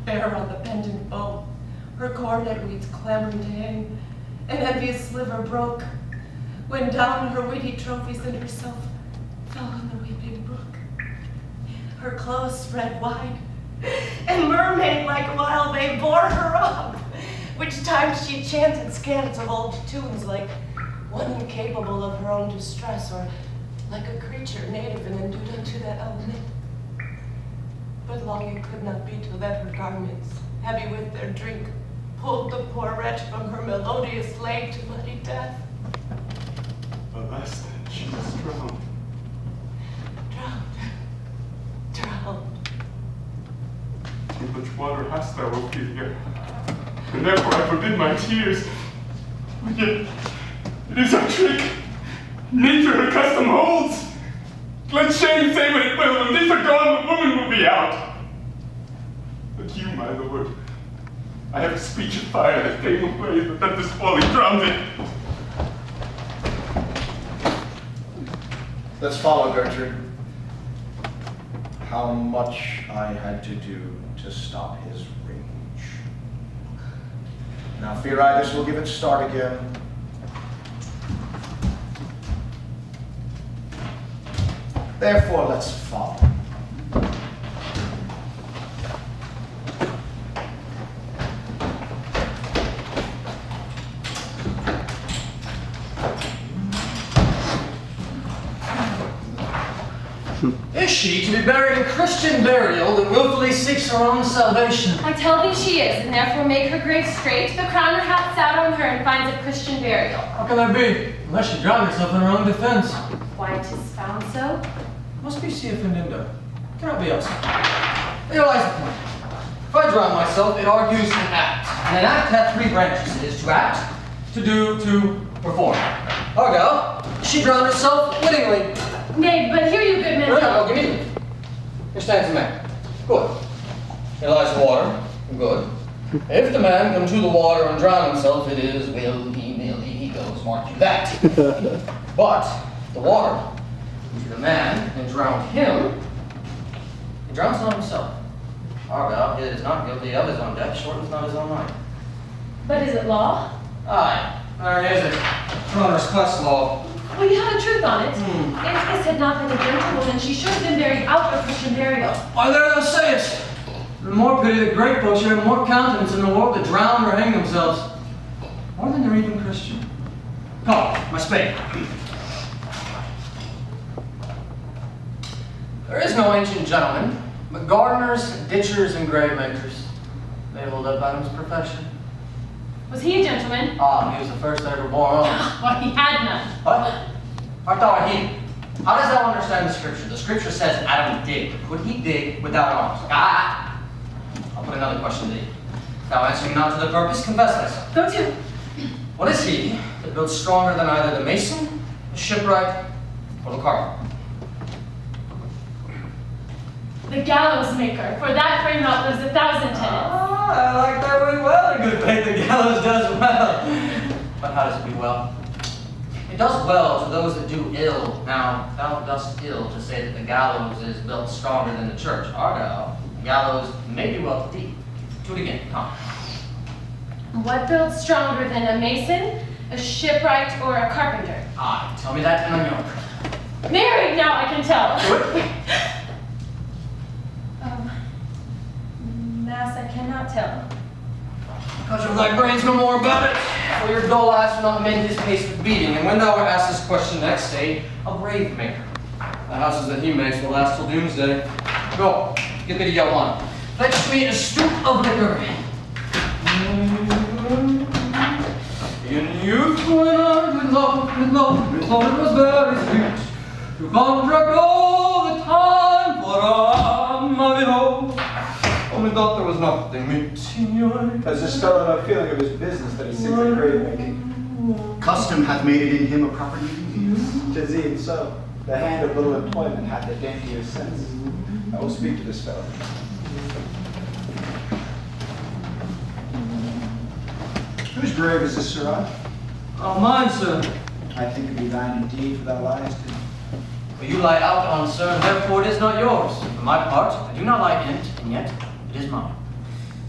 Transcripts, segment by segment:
Bare on the pendant bow, her coronet weeds clamoring to hang, an envious sliver broke, when down her witty trophies and herself fell in the weeping brook. Her clothes spread wide, and mermaid-like while they bore her up, which times she chanted scants of old tunes like one incapable of her own distress, or like a creature native and endued unto that element. But long it could not be till that her garments, heavy with their drink, pulled the poor wretch from her melodious lay to muddy death. Alas, then, she was drowned. Drowned. Too much water hast thou, Ophelia, and therefore I forbid my tears. But yet, it is a trick. Nature her custom holds. Let shame say what it will, when these are gone, the woman will be out. But you, my lord, I have a speech of fire that fame will blaze, but that this folly drowns it. Let's follow, Gertrude. How much I had to do to stop his rage. Now, fear I this will give it start again. Therefore, let's follow. Is she to be buried in Christian burial that willfully seeks her own salvation? I tell thee she is, and therefore make her grave straight, the crown her hath sat on her, and finds a Christian burial. How can that be? Unless she drowned herself in her own defense. Why, 'tis found so. Must be sea offendendo. Cannot be else. Here lies the point. If I drown myself, it argues an act. And an act hath three branches. It is to act, to do, to perform. Argal, she drowned herself wittingly. Nay, but hear you, good man. No, give me. Here stands the man. Good. Here lies the water. Good. If the man come to the water and drown himself, it is willy-nilly he goes, mark you that. But the water to the man and drowned him, he drowns not himself. Argal is not guilty of his own death, shortens not his own life. But is it law? Aye, there is it. Runner's quest law. Well, you have the truth on it. If this had not been a gentlewoman, she should have been buried out of Christian burial. Why, there thou sayest. The more pity that great folks should have more countenance in the world to drown or hang themselves. More than they're even Christian. Come, my spade. There is no ancient gentleman, but gardeners, ditchers, and grave makers. They hold up Adam's perfection. Was he a gentleman? Ah, he was the first that ever born on. Why, he had none. What? I thought he. How does thou understand the scripture? The scripture says Adam digged. Could he dig without arms? Ah! I'll put another question to thee. Thou answering not to the purpose, confess thyself. Go to. What is he that builds stronger than either the mason, the shipwright, or the carpenter? The gallows maker, for that frame outlives 1,000 tenants. Ah, I like that very well. In good faith, the gallows does well. But how does it do well? It does well to those that do ill. Now, thou dost ill to say that the gallows is built stronger than the church. Argal, the gallows may do well to thee. Do it again, come. What builds stronger than a mason, a shipwright, or a carpenter? Aye, tell me that and I'm yours. Married now, I can tell. Do it. Mass, I cannot tell. Because thy brains know more about it, for your dull eyes will not mend his pace with beating. And when thou art asked this question next, say, a brave maker. The houses that he makes will last till doomsday. Go, get me to yell one. Fetch me a stoup of liquor. In youth, when I loved, it was very sweet to contract all the time for my behold. Only thought there was nothing meet, signor. Has this fellow no feeling of his business that he sings at grave making? Custom hath made it in him a proper duty. 'Tis even so. The hand of little employment hath the daintier sense. I will speak to this fellow. Whose grave is this, sirrah? Mine, sir. I think it be thine indeed, for thou liest in. Well, you lie out on, sir, and therefore it is not yours. For my part, I do not lie in it, and yet it is mine.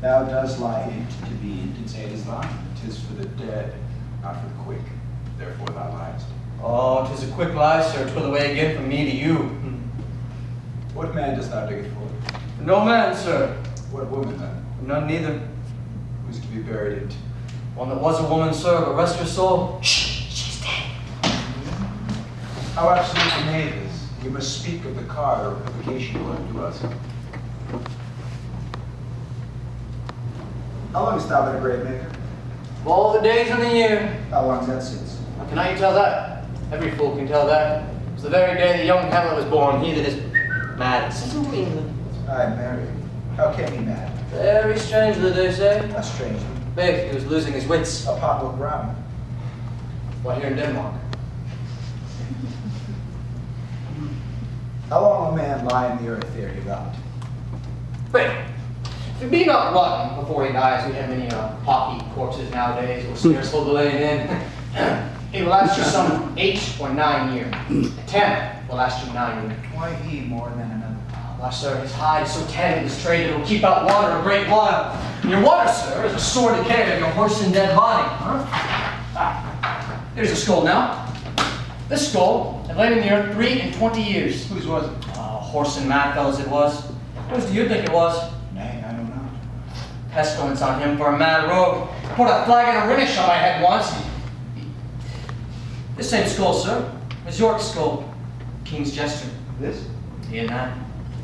Thou does lie in to be in. Did say it is thine. 'Tis for the dead, not for the quick. Therefore thou liest. Oh, 'tis a quick lie, sir. 'Twill away again from me to you. What man dost thou dig it for? No man, sir. What woman then? None neither. Who's to be buried in? One that was a woman, sir, but rest her soul. Shh, she's dead. How absolute the knave is. You must speak of the card or publication you will have to us. How long hast thou been a grave maker? Of all the days in the year. How long's that since? How can I tell that? Every fool can tell that. It was the very day that young Hamlet was born. He that is mad. Isn't England? I am married. How came he mad? Very strangely, they say. A strange one. Big, he was losing his wits. A pot look round. What, here in Denmark? How long will a man lie in the earth ere he rot? Big. If he be not rotten before he dies, we have many poppy corpses nowadays, will scarce hold the laying in. It will last you some 8 or 9 years. 10 will last you 9 years. Why he more than another? Why, sir, his hide is so tanned and straight it will keep out water a great while. And your water, sir, is a sore decay of your horse and dead body. Huh? Here's a skull now. This skull had lain in the earth 23 years. Whose was it? Horse and mad fellows it was. Whose do you think it was? Nay, I know not. Pestilence on him for a mad rogue. Put a flag and a rinish on my head once. This same skull, sir, is York's skull. King's jester. This? He and that.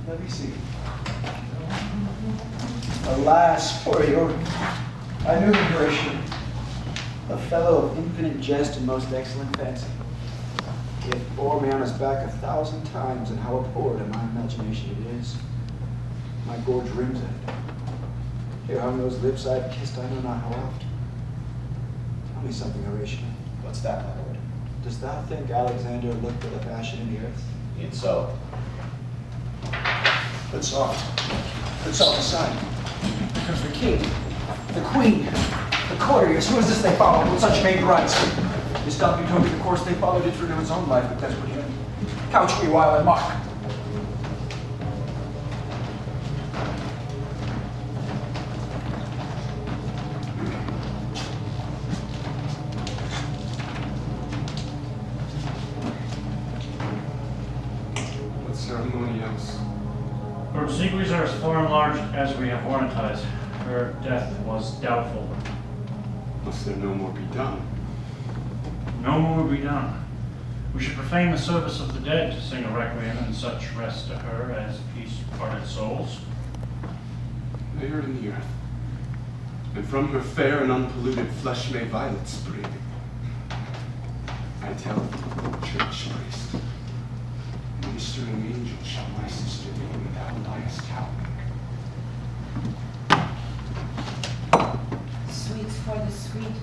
Let me see. Alas, poor York. I knew him, Horatio. A fellow of infinite jest and most excellent fancy. He hath bore me on his back 1,000 times, and how abhorred in my imagination it is. My gorge rims at it. Here hung those lips I have kissed I know not how oft. Tell me something, Horatio. What's that, my lord? Dost thou think Alexander looked at a fashion in the earth? E'en so. But soft. But soft aside. Because the king, the queen, the courtiers, who is this they follow with such vain rites? This doth betoken the course they followed it through his own life with desperate end. Couch me while I mark. What ceremony else? Her obsequies are as far and large as we have warrantized. Her death was doubtful. Must there no more be done? No more will be done. We should profane the service of the dead to sing a requiem and such rest to her as peace-parted souls. Lay her in the earth, and from her fair and unpolluted flesh may violets spring. I tell thee, church priest, ministering angel shall my sister be when thou liest howling. Sweets for the sweet.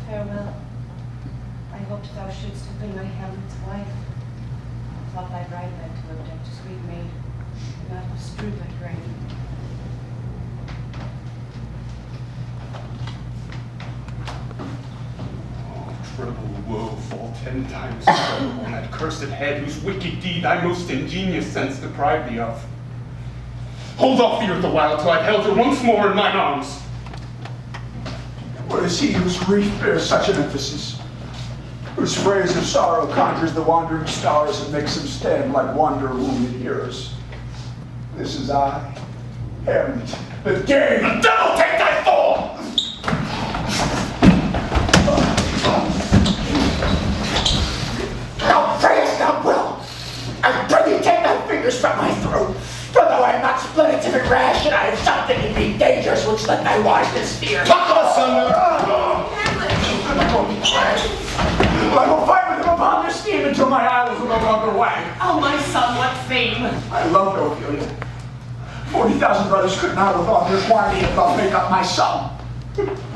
Farewell. I hoped thou shouldst have been my Hamlet's wife. I thought thy bride meant to have decked sweet maid, and not have strewed thy grave. Oh, triple woe fall 10 times treble on that cursed head whose wicked deed thy most ingenious sense deprived thee of. Hold off the earth a while till I've held her once more in mine arms. What is he whose grief bears such an emphasis? Whose phrase of sorrow conjures the wandering stars and makes them stand like wanderer-wounded heroes? This is I, Hamlet, the gay. The devil take thy fall! Thou prayest thou will. I pray thee take thy fingers from my throat. For though I am not splendid and rash, and I have something in me dangerous which let thy wiseness fear. Pluck them asunder! I will fight with him upon this steam until my eyelids will no longer wag. Oh, my son, what fame! I loved Ophelia. 40,000 brothers could not with authors whiny about make up my son.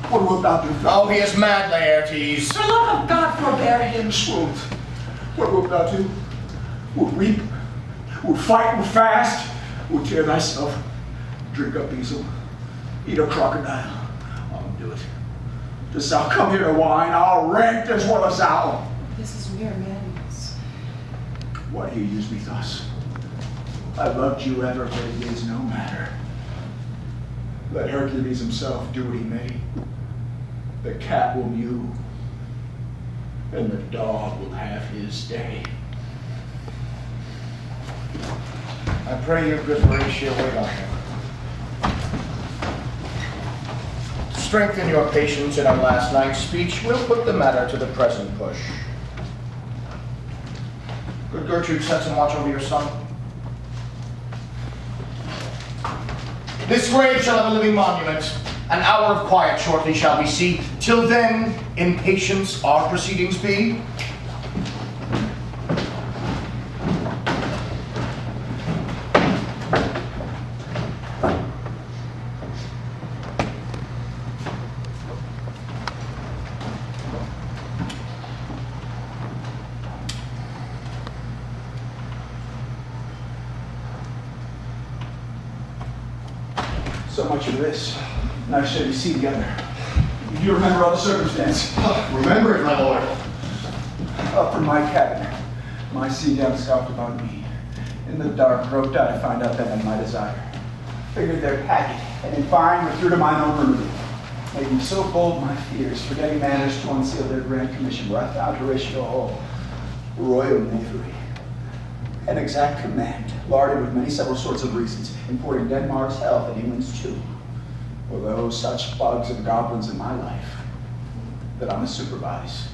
What wilt thou do? Oh, he is mad, Laertes. For love of God, forbear him. Swooned. What wilt thou do? Wilt weep? Wilt fight? Wilt fast? Wilt tear thyself? Drink up bezel? Eat a crocodile? I'll do it. Dost thou come here to whine? I'll rant as well as thou. This is mere madness. Why do you use me thus? I loved you ever, but it is no matter. Let Hercules himself do what he may. The cat will mew, and the dog will have his day. I pray your good Horatio wait on him. To strengthen your patience in our last night's speech, we'll put the matter to the present push. Good Gertrude, set some watch over your son. This grave shall have a living monument. An hour of quiet shortly shall we see. Till then, in patience our proceedings be. So much of this. Now shall we see together? Do you remember all the circumstance? Remember it, my lord. Up from my cabin, my sea-down scoffed about me. In the dark, groped out to find out them and my desire. Figured their packet, and in fine withdrew to mine own remedy. Making so bold my fears, forgetting manners to unseal their grand commission, where I found Horatio Hall, royal knavery. An exact command, larded with many several sorts of reasons, importing Denmark's health and England's too. Although such bugs and goblins in my life, that I must supervise.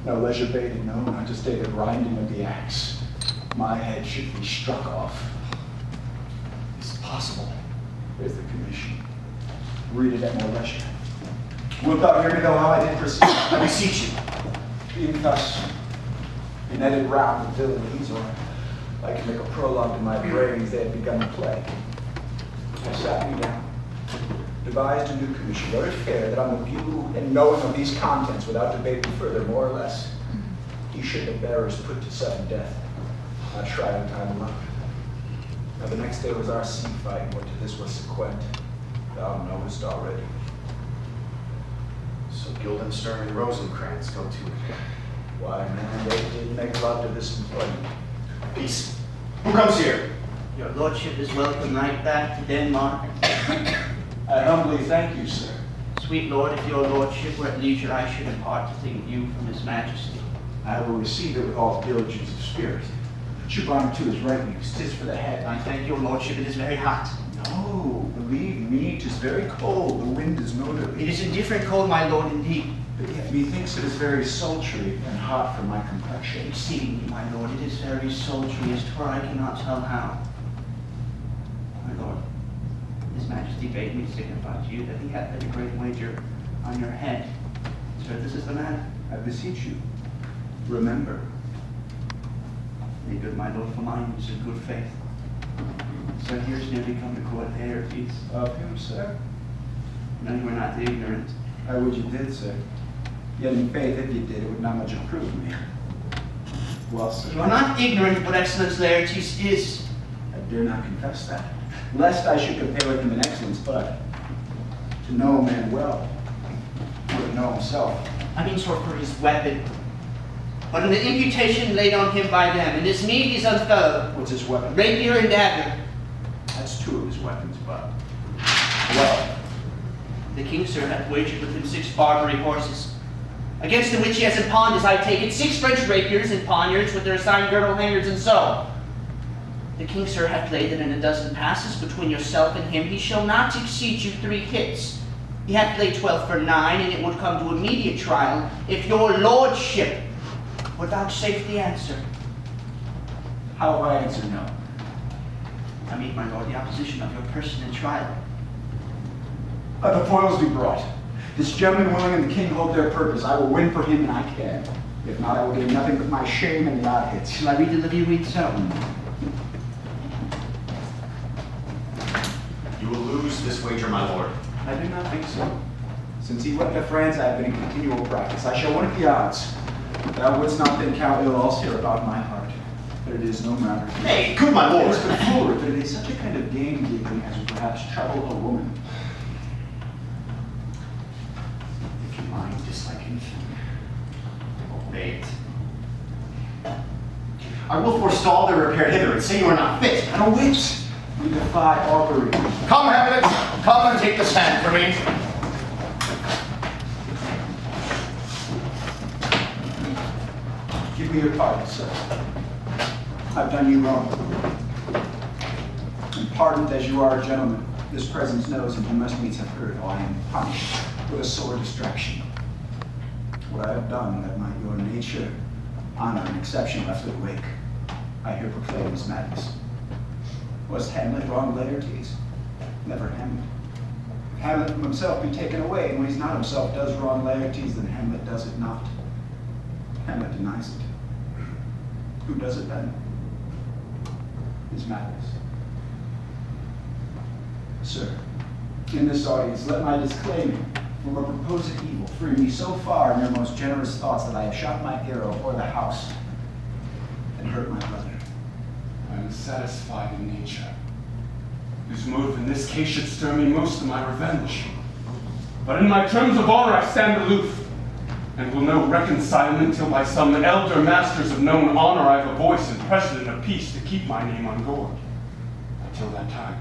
No leisure baited, no, not just a grinding of the axe. My head should be struck off. It's possible. Here's the commission. Read it at more leisure. Wilt thou hear me though how I did proceed? I beseech you. Being thus, in edit round of villainies, or I can make a prologue to my brains they had begun to play. I sat me down, devised a new commission, very fair, that on the view and knowing of these contents, without debating further, more or less, he should the bearers put to sudden death, not tried in time alone. Now the next day was our sea fight, what to this was sequent, thou knowest already. So Guildenstern and Rosencrantz go to it. Why, man, they did make love to this employment. Peace. Who comes here? Your lordship is welcome right back to Denmark. I humbly thank you, sir. Sweet lord, if your lordship were at leisure, I should impart the thing of you from his majesty. I will receive it with all diligence of spirit. Should honor to his right news, 'tis for the head. I thank your lordship, it is very hot. No, believe me, 'tis very cold. The wind is notably. It is indifferent cold, my lord, indeed. But yet methinks it is very sultry and hot for my complexion. Exceedingly, my lord, it is very sultry, as 'twere I cannot tell how. My lord, his majesty bade me signify to you that he hath laid a great wager on your head. Sir, this is the matter. I beseech you, remember. May good my lord for mine use of good faith. Sir, here's nearly come to court heir peace. Of him, sir? No, you are not ignorant. I would you did, sir. Yet in faith, if you did, it would not much improve me. Well, sir. You are not ignorant of what excellence Laertes is. I dare not confess that, lest I should compare with him in excellence, but to know a man well, or to know himself. I mean, sir, for his weapon. But in the imputation laid on him by them, in his meed he's unfurled. What's his weapon? Rapier and dagger. That's two of his weapons, but well, The king, sir, hath wagered with him 6 Barbary horses, against the which he has pawned, as I take it, 6 French rapiers and poniards with their assigned girdle hangers and so. The king, sir, hath laid that in a dozen passes between yourself and him he shall not exceed you 3 hits. He hath laid 12 for 9, and it would come to immediate trial if your lordship would vouchsafe the answer. how have I answered no? I mean, my lord, the opposition of your person in trial. Let the foils be brought. This gentleman willing and the king hold their purpose. I will win for him, and I can. If not, I will gain nothing but my shame and the odd hits. Shall I read the Livy read so? You will lose this wager, my lord. I do not think so. Since he went to France, I have been in continual practice. I shall win at the odds. Thou wouldst not then count ill else here about my heart. But it is no matter. Nay, good my lord. It is but foolery, but it is such a kind of game dealing as would perhaps trouble a woman. If you mind disliking, Obey it. I will forestall their repair hither and say you are not fit. and a wit! We defy augury. Come, Hamlet, come and take this hand for me. Give me your pardon, sir. I've done you wrong. And pardoned as you are a gentleman, this presence knows, and you must needs have heard, how I am punished with a sore distraction. What I have done that might your nature, honor, and exception left it awake, I here proclaim as madness. Was Hamlet wrong Laertes? Never Hamlet. If Hamlet from himself be taken away, and when he's not himself does wrong Laertes, then Hamlet does it not. Hamlet denies it. Who does it then? Is madness. Sir, in this audience, let my disclaimer from a proposed evil free me so far in your most generous thoughts that I have shot my arrow o'er the house and hurt my brother. I am satisfied in nature, whose motive in this case should stir me most to my revenge. But in my terms of honor I stand aloof, and will no reconcilement till by some elder masters of known honor I have a voice and precedent of peace to keep my name on board. Until that time,